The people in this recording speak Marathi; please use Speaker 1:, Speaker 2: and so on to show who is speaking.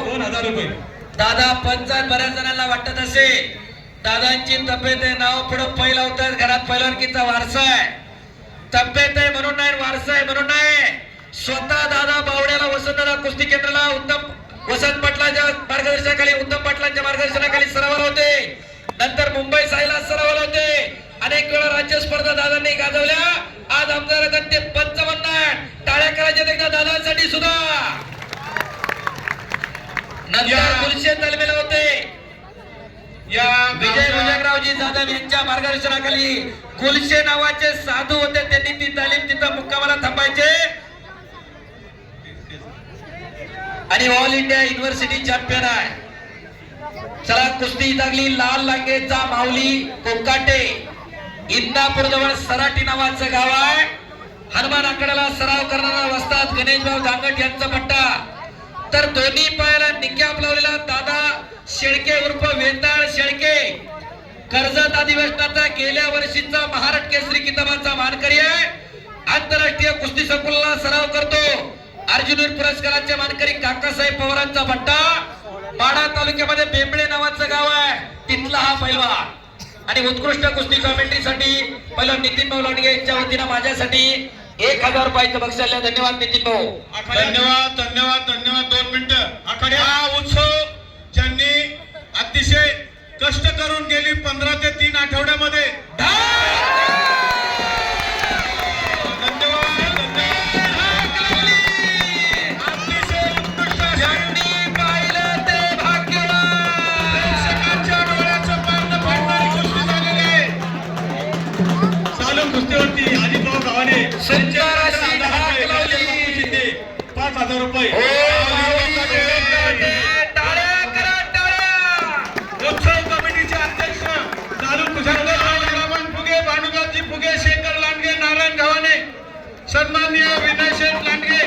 Speaker 1: 2000 रुपये.
Speaker 2: दादा पंचायत बऱ्याच जणांना वाटत असे दादांची तब्येत आहे, नाव पुढे पहिला होतात, घरात पहिलवानकीचा वारसा आहे. तब्येत आहे म्हणून नाही, वारसा आहे म्हणून नाही. स्वतः दादा बावड्याला वसंतदादा कुस्ती केंद्राला उत्तम वसंत पाटलांच्या मार्गदर्शनाखाली, उत्तम पाटलांच्या मार्गदर्शनाखाली सरावाला होते. नंतर मुंबई साईला सरावाला होते. अनेक वेळा राज्य स्पर्धा दादांनी गाजवल्या. आज आमदार ते 55 टाळ्या करायच्या एकदा दादांसाठी सुद्धा. नंतर गुलशेन तालमीला होते
Speaker 1: या
Speaker 2: विजय भुजंगरावजी जाधव यांच्या मार्गदर्शनाखाली. गुलशे नावाचे साधू होते, त्यांनी ती तालीम तिथं मुक्कामाला थांबायचे आणि ऑल इंडिया युनिव्हर्सिटी चॅम्पियन आहे. चला कुस्ती लागली. लाल लांगेचा माऊली कोकाटे, इंदापूर जवळ सराटी नावाचं गाव आहे. हनुमान आकड्याला सराव करणारा वस्ताद गणेशभाऊ दांगट यांचा पट्टा. तर दोन्ही पायाला निक्याप लावलेला दादा शेळके उर्फ वेताळ शेळके, कर्जत अधिवेशनाचा गेल्या वर्षीचा महाराष्ट्र केसरी किताबाचा मानकरी आहे. आंतरराष्ट्रीय कुस्ती संकुलाला सराव करतो. अर्जुनवीर पुरस्काराचे मानकरी काकासाहेब पवारांचा पट्टा. माढा तालुक्यामध्ये बेंबळे नावाचं गाव आहे, तिथला हा पैलवान. आणि उत्कृष्ट कुस्ती कॉमेंट्रीसाठी पहिला नितीन भाऊ लांडगे यांच्या वतीनं माझ्यासाठी 1000 रुपयाचं बक्षीस. धन्यवाद नितीन भाऊ.
Speaker 1: धन्यवाद धन्यवाद धन्यवाद. 2 मिनिटं. आखाड्या हा उत्सव ज्यांनी अतिशय कष्ट करून गेली 15 ते 3 आठवड्यामध्ये कुस्तीवरती अजितभाऊ गावाने 5000 रुपये. उत्सव कमिटीचे अध्यक्ष चालू रामन फुगे, भानुदासजी फुगे, शेखर लांडगे, नारायण गावाने, सन्माननीय विनय शेठ लांडगे